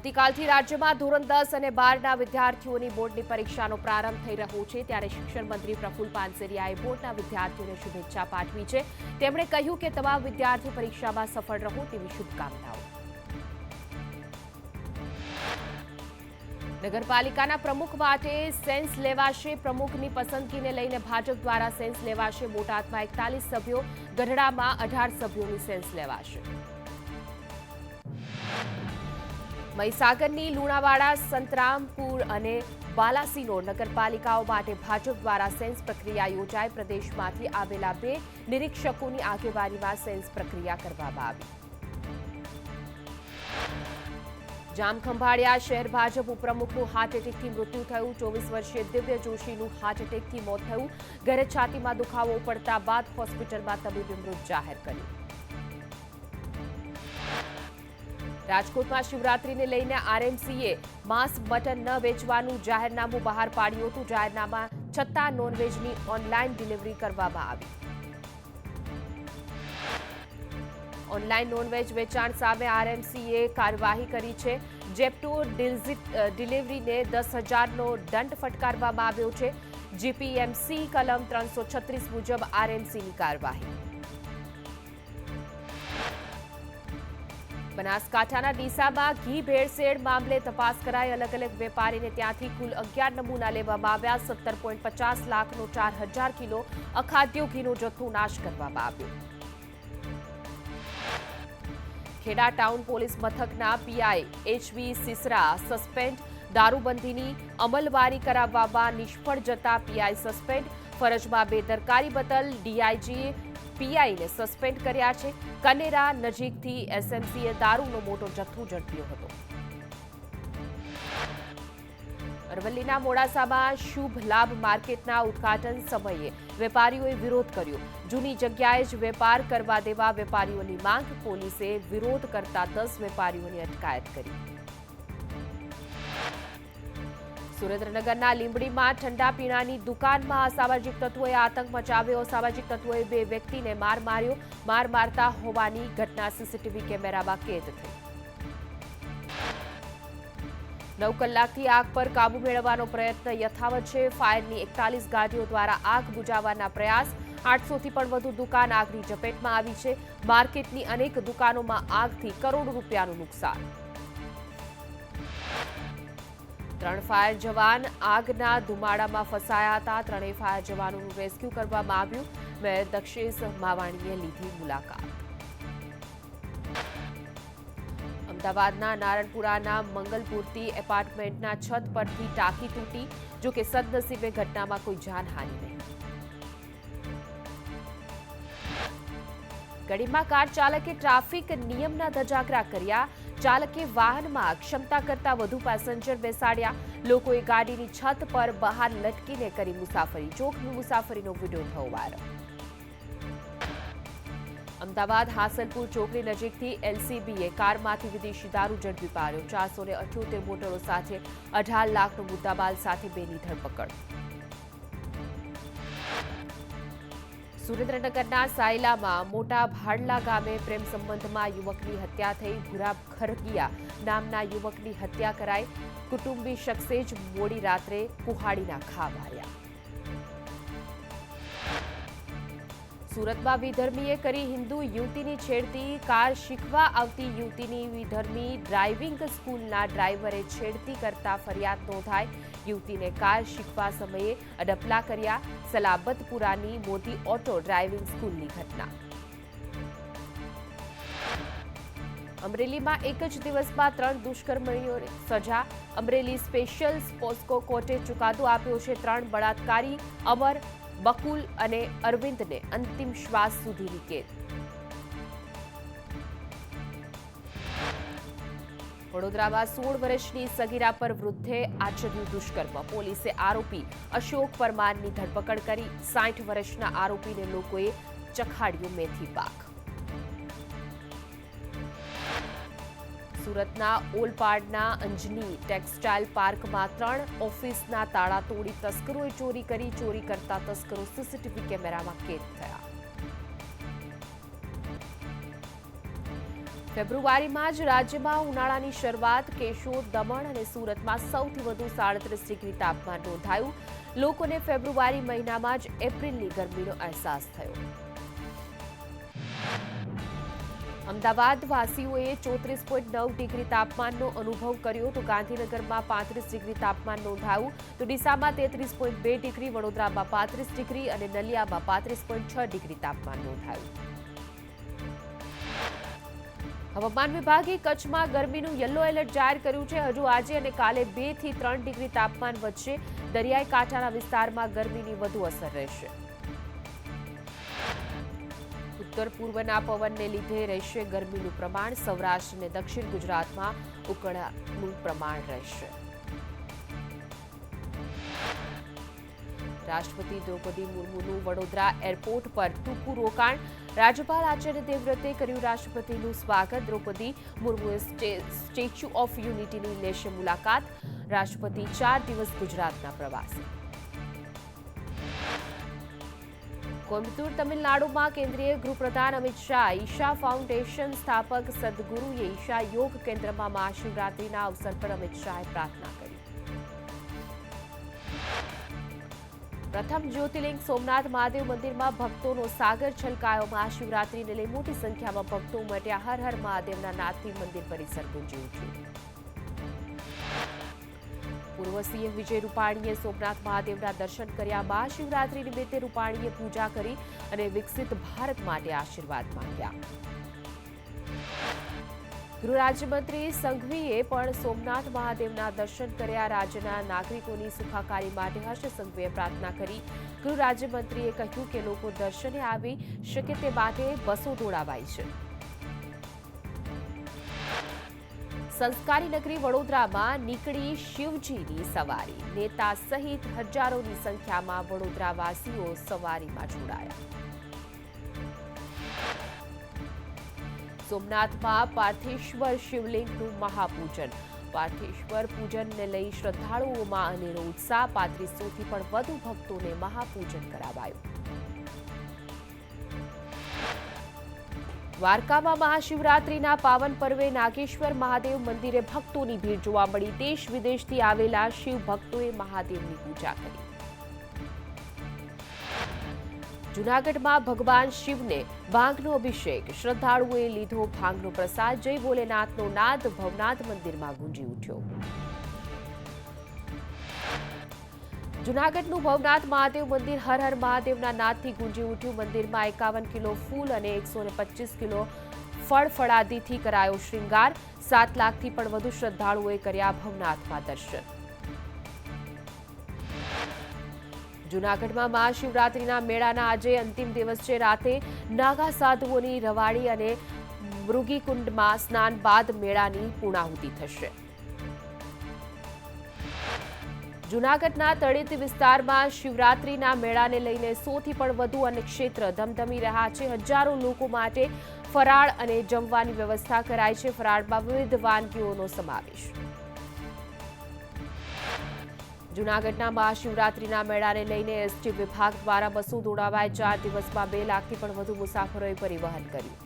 આવતીકાલથી રાજ્યમાં ધોરણ 10 અને 12ના વિદ્યાર્થીઓની બોર્ડની પરીક્ષાનો પ્રારંભ થઈ રહ્યો છે ત્યારે શિક્ષણ મંત્રી પ્રફુલ પાનસેરિયાએ બોર્ડના વિદ્યાર્થીઓને શુભેચ્છા પાઠવી છે। તેમણે કહ્યું કે તમામ વિદ્યાર્થીઓ પરીક્ષામાં સફળ રહો તેવી શુભકામનાઓ। નગરપાલિકાના પ્રમુખ માટે સેન્સ લેવાશે। પ્રમુખની પસંદગીને લઈને ભાજપ દ્વારા સેન્સ લેવાશે। બોટાદમાં 41 સભ્યો, ગઢડામાં 18 સભ્યોની સેન્સ લેવાશે। મહીસાગરની લુણાવાડા, સંતરામપુર અને બાલાસિનોર નગરપાલિકાઓ માટે ભાજપ દ્વારા સેન્સ પ્રક્રિયા યોજાઈ। પ્રદેશમાંથી આવેલા 2 નિરીક્ષકોની આગેવાનીમાં સેન્સ પ્રક્રિયા કરવામાં આવી। જામખંભાળિયા શહેર ભાજપ ઉપપ્રમુખનું હાર્ટ એટેકથી મૃત્યુ થયું। 24 વર્ષીય દિવ્ય જોશીનું હાર્ટ એટેકથી મોત થયું। ઘરે છાતીમાં દુખાવો પડતા બાદ હોસ્પિટલમાં તબીબે મૃત જાહેર કર્યું। રાજકોટમાં શિવરાત્રીને લઈને આરએમસીએ માંસ મટન ન વેચવાનું જાહેરનામું બહાર પાડ્યું હતું। જાહેરનામા છતાં નોનવેજની ઓનલાઈન ડિલિવરી કરવામાં આવી। ઓનલાઈન નોનવેજ વેચાણ સામે આરએમસીએ કાર્યવાહી કરી છે। જેપ્ટો ડિલિવરીને 10,000નો દંડ ફટકારવામાં આવ્યો છે। જીપીએમસી કલમ 336 મુજબ આરએમસીની કાર્યવાહી। બનાસકાંઠાના ડીસામાં ઘી ભેળસેળ મામલે તપાસ કરાઈ। અલગ અલગ વેપારીને ત્યાંથી કુલ 11 નમૂના લેવામાં આવ્યા। 17.50 લાખનો 4,000 કિલો અખાદ્ય ઘીનો જથ્થો નાશ કરવામાં આવ્યો। ખેડા ટાઉન પોલીસ મથકના પીઆઈ એચવી સિસરા સસ્પેન્ડ। દારૂબંધીની અમલવારી કરાવવામાં નિષ્ફળ જતા પીઆઈ સસ્પેન્ડ। ફરજમાં બેદરકારી બદલ ડીઆઈજીએ પીઆઈને સસ્પેન્ડ કર્યા છે। કનેરા નજીકથી એસએમસીએ દારૂનો મોટો જથ્થો ઝડપ્યો હતો। અરવલ્લીના મોડાસામાં શુભ લાભ માર્કેટના ઉદ્ઘાટન સમયે વેપારીઓએ વિરોધ કર્યો। જૂની જગ્યાએ જ વેપાર કરવા દેવા વેપારીઓની માંગ। પોલીસે વિરોધ કરતા 10 વેપારીઓની અટકાયત કરી। સુરેન્દ્રનગરના લીંબડીમાં ઠંડા પીણાની દુકાનમાં અસામાજિક તત્વોએ આતંક મચાવ્યો। અસામાજિક તત્વોએ 2 વ્યક્તિને માર માર્યો। માર મારતા હોવાની ઘટના સીસીટીવી કેમેરામાં કેદ થઈ। 9 કલાકથી આગ પર કાબુ મેળવવાનો પ્રયત્ન યથાવત છે। ફાયરની 41 ગાડીઓ દ્વારા આગ બુઝાવવાના પ્રયાસ। 800થી પણ વધુ દુકાન આગની ઝપેટમાં આવી છે। માર્કેટની અનેક દુકાનોમાં આગથી કરોડો રૂપિયાનું નુકસાન। 3 ફાયર જવાન આગના ધુમાડામાં ફસાયા હતા। 3 ફાયર જવાનોનું રેસ્ક્યુ કરવામાં આવ્યું। મેયર દક્ષેશ માવાણીએ લીધી મુલાકાત। અમદાવાદના નારણપુરાના મંગલપુરથી એપાર્ટમેન્ટના છત પરથી ટાંકી તૂટી। જોકે સદનસીબે ઘટનામાં કોઈ જાનહાનિ નહીં। ગડીમાં કાર ચાલકે ટ્રાફિક નિયમના ધજાગરા કર્યા। ચાલકે વાહનમાં ક્ષમતા કરતા વધુ પેસેન્જર બેસાડ્યા। લોકોએ ગાડીની છત પર બહાર લટકીને કરી મુસાફરી। જોખમી મુસાફરીનો વિડીયો થયો વાયરલ। અમદાવાદ હાસલપુર ચોકડી નજીકથી એલસીબીએ કારમાંથી વિદેશી દારૂ ઝડપી પાડ્યો। 478 બોટલો સાથે 18 લાખનો મુદ્દામાલ સાથે 2ની ધરપકડ। સુરેન્દ્રનગરના સાયલામાં મોટા ભાડલા ગામે પ્રેમ સંબંધમાં યુવકની હત્યા થઈ। ભૂરા ખરગિયા નામના યુવકની હત્યા કરાઈ। કુટુંબી શખ્સે જ મોડી રાત્રે કુહાડીના ઘા માર્યા। સુરતમાં વિધર્મીએ કરી હિન્દુ યુવતીની છેડતી। કાર શીખવા આવતી યુવતીની વિધર્મી ડ્રાઇવિંગ સ્કૂલના ડ્રાઈવરે છેડતી કરતા ફરિયાદ નોંધાઈ। યુવતીને કાર શીખવા સમયે અડપલા કર્યા। સલાબતપુરાની મોટી ઓટો ડ્રાઇવિંગ સ્કૂલની ઘટના। અમરેલીમાં એક જ દિવસમાં 3 દુષ્કર્મીઓને સજા। અમરેલી સ્પેશિયલ પોસ્કો કોર્ટે ચુકાદો આપ્યો છે। 3 બળાત્કારી અમર, બકુલ અને અરવિંદને અંતિમ શ્વાસ સુધીની કેદ। વડોદરામાં 16 વર્ષની સગીરા પર વૃદ્ધે આચર્યું દુષ્કર્મ। પોલીસે આરોપી અશોક પરમારની ધરપકડ કરી। 60 વર્ષના આરોપીને લોકોએ ચખાડ્યો મેથી પાક। સુરતના ઓલપાડના અંજની ટેક્સટાઇલ પાર્કમાં 3 ઓફિસના તાળા તોડી તસ્કરોએ ચોરી કરી। ચોરી કરતા તસ્કરો સીસીટીવી કેમેરામાં કેદ થયા। ફેબ્રુઆરીમાં જ રાજ્યમાં ઉનાળાની શરૂઆત. કેશોદ, દમણ અને સુરતમાં સૌથી વધુ 37 ડિગ્રી તાપમાન નોંધાયું. લોકોને ફેબ્રુઆરી મહિનામાં જ એપ્રિલની ગરમીનો અહેસાસ થયો. અમદાવાદવાસીઓએ 34.9 ડિગ્રી તાપમાનનો અનુભવ કર્યો તો ગાંધીનગરમાં 35 ડિગ્રી તાપમાન નોંધાયું. તો ડીસામાં 33.2 ડિગ્રી, વડોદરામાં 35 ડિગ્રી અને નલિયામાં 35.6 ડિગ્રી તાપમાન નોંધાયું. હવામાન વિભાગે કચ્છમાં ગરમીનું યલો એલર્ટ જાહેર કર્યું છે. હજુ આજે અને કાલે 2 થી 3 ડિગ્રી તાપમાન વધશે. દરિયાઈ કાંઠાના વિસ્તારમાં ગરમીની વધુ અસર રહેશે. ઉત્તર પૂર્વના પવનને લીધે રહેશે ગરમીનું પ્રમાણ. સૌરાષ્ટ્ર અને દક્ષિણ ગુજરાતમાં ઉકળાટનું પ્રમાણ રહેશે. રાષ્ટ્રપતિ દ્રૌપદી મુર્મુનું વડોદરા એરપોર્ટ પર ટૂંકું રોકાણ. રાજ્યપાલ આચાર્ય દેવવ્રતે કર્યું રાષ્ટ્રપતિનું સ્વાગત. દ્રૌપદી મુર્મુએ સ્ટેચ્યુ ઓફ યુનિટીની લેશે મુલાકાત. રાષ્ટ્રપતિ 4 દિવસ ગુજરાતના પ્રવાસે. કોઇમ્બતુર, તમિલનાડુમાં કેન્દ્રીય ગૃહપ્રધાન અમિત શાહ ઈશા ફાઉન્ડેશન સ્થાપક સદગુરુએ ઈશા યોગ કેન્દ્રમાં મહાશિવરાત્રીના અવસર પર અમિત શાહે પ્રાર્થના કરી. પ્રથમ જ્યોતિર્લિંગ સોમનાથ મહાદેવ મંદિરમાં ભક્તોનો સાગર છલકાયો. મહાશિવરાત્રીને લઈ મોટી સંખ્યામાં ભક્તો ઉમટ્યા. હર હર મહાદેવના નાદથી મંદિર પરિસર ગુંજી ઉઠ્યું. પૂર્વ સીએમ વિજય રૂપાણીએ સોમનાથ મહાદેવના દર્શન કર્યા. મહાશિવરાત્રી નિમિત્તે રૂપાણીએ પૂજા કરી અને વિકસિત ભારત માટે આશીર્વાદ માંગ્યા. ગૃહ રાજ્યમંત્રી સંઘવીએ પણ સોમનાથ મહાદેવના દર્શન કર્યા. રાજ્યના નાગરિકોની સુખાકારી માટે હર્ષ સંઘવીએ પ્રાર્થના કરી. ગૃહ રાજ્યમંત્રીએ કહ્યું કે લોકો દર્શને આવી શકે તે માટે બસો દોડાવાઈ છે. સંસ્કારી નગરી વડોદરામાં નીકળી શિવજીની સવારી. નેતા સહિત હજારોની સંખ્યામાં વડોદરાવાસીઓ સવારીમાં જોડાયા. સોમનાથમાં પાર્થેશ્વર શિવલિંગનું મહાપૂજન. પાર્થેશ્વર પૂજનને લઈ શ્રદ્ધાળુઓમાં અનેરો ઉત્સાહ. 3500થી પણ વધુ ભક્તોને મહાપૂજન કરાવાયું. દ્વારકામાં મહાશિવરાત્રીના પાવન પર્વે નાગેશ્વર મહાદેવ મંદિરે ભક્તોની ભીડ જોવા મળી. દેશ વિદેશથી આવેલા શિવ ભક્તોએ મહાદેવની પૂજા કરી. જૂનાગઢમાં ભગવાન શિવને ભાંગનો અભિષેક. શ્રદ્ધાળુઓએ લીધો ભાંગનો પ્રસાદ. જય ભોલેનાથનો નાદ ભવનાથ મંદિરમાં ગુંજી ઉઠ્યો. જૂનાગઢનું ભવનાથ મહાદેવ મંદિર હર હર મહાદેવના નાદથી ગુંજી ઉઠ્યું. મંદિરમાં 51 કિલો ફૂલ અને 125 કિલો ફળફળાદીથી કરાયો શ્રૃંગાર. 7 લાખથી પણ વધુ શ્રદ્ધાળુઓએ કર્યા ભવનાથમાં દર્શન. જૂનાગઢમાં મહાશિવરાત્રીના મેળાના આજે અંતિમ દિવસ છે. રાતે નાગા સાધુઓની રવાડી અને મૃગીકુંડમાં સ્નાન બાદ મેળાની પૂર્ણાહુતિ થશે. જૂનાગઢના તળેટી વિસ્તારમાં શિવરાત્રીના મેળાને લઈને 100થી પણ વધુ અનેક ક્ષેત્ર ધમધમી રહ્યા છે. હજારો લોકો માટે ફરાળ અને જમવાની વ્યવસ્થા કરાઈ છે. ફરાળમાં વિવિધ વાનગીઓનો સમાવેશ. જૂનાગઢના મહાશિવરાત્રીના મેળાને લઈને એસટી વિભાગ દ્વારા બસો દોડાવાઈ. 4 દિવસમાં 2 લાખથી પણ વધુ મુસાફરોએ પરિવહન કર્યું.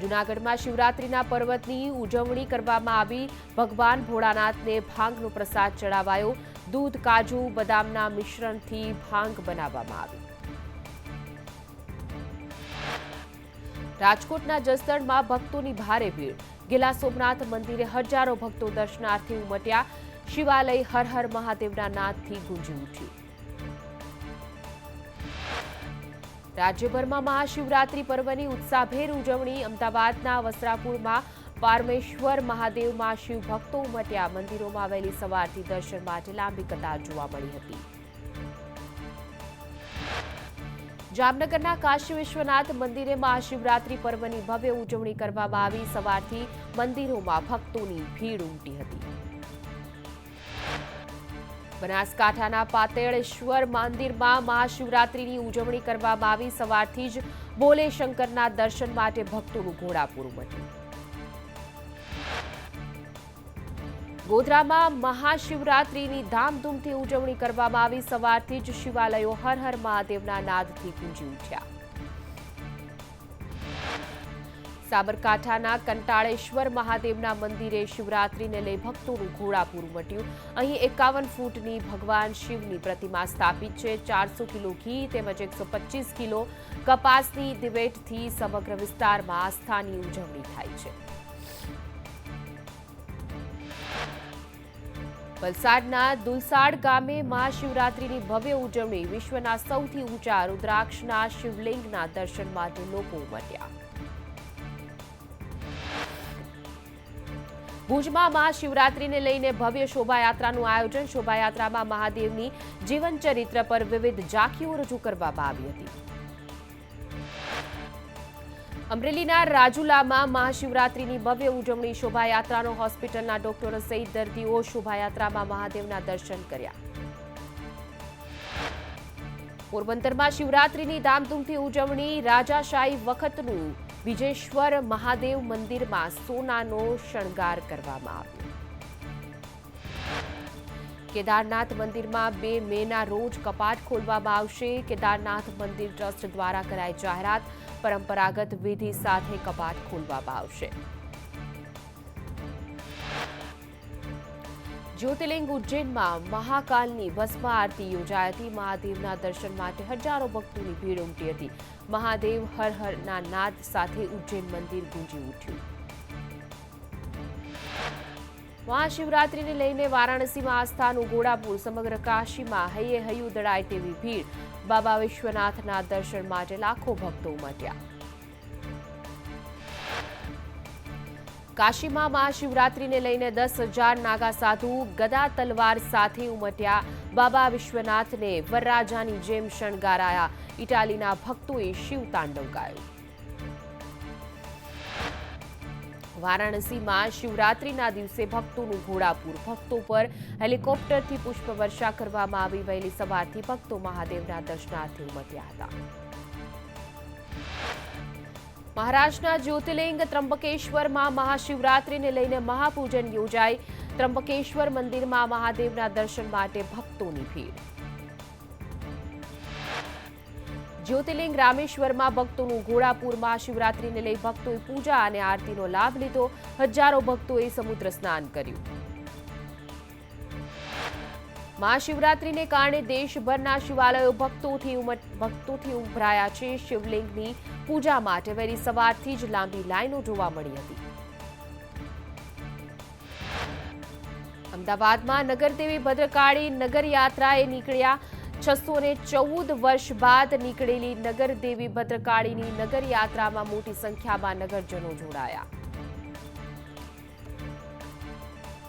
જૂનાગઢમાં શિવરાત્રીના પર્વની ઉજવણી કરવામાં આવી. ભગવાન ભોળાનાથને ભાંગનો પ્રસાદ ચડાવાયો. દૂધ, કાજુ, બદામના મિશ્રણથી ભાંગ બનાવવામાં આવી. રાજકોટના જસદણમાં ભક્તોની ભારે ભીડ. ગેલા સોમનાથ મંદિરે હજારો ભક્તો દર્શનાર્થે ઉમટ્યા. શિવાલય હર હર મહાદેવના નાદથી ગુંજી ઉઠ્યું. રાજ્યભરમાં મહાશિવરાત્રી પર્વની ઉત્સાહભેર ઉજવણી. અમદાવાદના વસ્ત્રાપુરમાં પારમેશ્વર મહાદેવમાં શિવ ભક્તો ઉમટ્યા. મંદિરોમાં વહેલી સવારથી દર્શન માટે લાંબી કતાર જોવા મળી હતી. જામનગરના કાશી વિશ્વનાથ મંદિરે મહાશિવરાત્રી પર્વની ભવ્ય ઉજવણી કરવામાં આવી. સવારથી મંદિરોમાં ભક્તોની ભીડ ઉમટી હતી. બનાસકાંઠાના પાતળેશ્વર મંદિરમાં મહાશિવરાત્રીની ઉજવણી કરવામાં આવી. સવારથી જ ભોલે શંકરના દર્શન માટે ભક્તોનું ઘોડાપૂર ઉમટ્યું. ગોધરામાં મહાશિવરાત્રીની ધામધૂમથી ઉજવણી કરવામાં આવી. સવારથી જ શિવાલયો હર હર મહાદેવના નાદથી ગુંજી ઉઠ્યા. સાબરકાંઠાના કંટાળેશ્વર મહાદેવના મંદિરે શિવરાત્રીને લઈ ભક્તોનું ઘોડાપૂર ઉમટ્યું. અહીં 51 ફૂટની ભગવાન શિવની પ્રતિમા સ્થાપિત છે. 400 કિલો ઘી તેમજ 125 કિલો કપાસની દિવેટથી સમગ્ર વિસ્તારમાં આસ્થાની ઉજવણી થાય છે. વલસાડના દુલસાડ ગામે મહાશિવરાત્રીની ભવ્ય ઉજવણી. વિશ્વના સૌથી ઊંચા રુદ્રાક્ષના શિવલિંગના દર્શન માટે લોકો ઉમટ્યા. ભુજમાં મહાશિવરાત્રીને લઈને ભવ્ય શોભાયાત્રાનું આયોજન. શોભાયાત્રામાં મહાદેવની જીવનચરિત્ર પર વિવિધ ઝાંખીઓ રજૂ કરવામાં આવી હતી. અમરેલીના રાજુલામાં મહાશિવરાત્રીની ભવ્ય ઉજવણી. શોભાયાત્રાનો હોસ્પિટલના ડોક્ટરો સહિત દર્દીઓ શોભાયાત્રામાં મહાદેવના દર્શન કર્યા. પોરબંદરમાં શિવરાત્રીની ધામધૂમથી ઉજવણી. રાજાશાહી વખતનું વિજેશ્વર મહાદેવ મંદિરમાં સોનાનો શણગાર કરવામાં આવ્યો. કેદારનાથ મંદિરમાં 2 મેના રોજ કપાટ ખોલવામાં આવશે. કેદારનાથ મંદિર ટ્રસ્ટ દ્વારા કરાઈ જાહેરાત. પરંપરાગત વિધિ સાથે કપાટ ખોલવામાં આવશે. જ્યોતિર્લિંગ ઉજ્જૈનમાં મહાકાલની ભસ્મ આરતી યોજાઈ હતી. મહાદેવના દર્શન માટે હજારો ભક્તોની ભીડ ઉમટી હતી. મહાદેવ હર હરના નાદ સાથે ઉજ્જૈન મંદિર ગુંજી ઉઠ્યું. મહાશિવરાત્રીને લઈને વારાણસીમાં આસ્થાનું ઘોડાપૂર. સમગ્ર કાશીમાં હૈયે હૈયું દળાય તેવી ભીડ. બાબા વિશ્વનાથના દર્શન માટે લાખો ભક્તો ઉમટ્યા. કાશીમાં મહાશિવરાત્રીને લઈને 10,000 નાગા સાધુ ગદા તલવાર સાથે ઉમટ્યા. બાબા વિશ્વનાથને વરરાજાની જેમ શણગારાયા. ઇટાલીના ભક્તોએ શિવ તાંડવ ગાયું. વારાણસીમાં શિવરાત્રીના દિવસે ભક્તોનું ઘોડાપૂર. ભક્તો પર હેલિકોપ્ટરથી પુષ્પવર્ષા કરવામાં આવી. વહેલી સવારથી ભક્તો મહાદેવના દર્શનાર્થે ઉમટ્યા હતા. મહારાષ્ટ્રના જ્યોતિર્લિંગ ત્રંબકેશ્વરમાં મહાશિવરાત્રીને લઈને મહાપૂજન યોજાઈ. ત્રંબકેશ્વર મંદિરમાં મહાદેવના દર્શન માટે ભક્તોની ભીડ. જ્યોતિર્લિંગ રામેશ્વરમાં ભક્તોનું ઘોડાપૂર. મહાશિવરાત્રીને લઈ ભક્તોએ પૂજા અને આરતીનો લાભ લીધો. હજારો ભક્તોએ સમુદ્ર સ્નાન કર્યું. મહાશિવરાત્રીને કારણે દેશભરના શિવાલયો ભક્તોથી ઉભરાયા છે. શિવલિંગની પૂજા માટે વહેલી સવારથી જ લાંબી લાઈનો જોવા મળી હતી. અમદાવાદમાં નગરદેવી ભદ્રકાળી નગરયાત્રાએ નીકળ્યા. 614 વર્ષ બાદ નીકળેલી નગરદેવી ભદ્રકાળીની નગરયાત્રામાં મોટી સંખ્યામાં નગરજનો જોડાયા.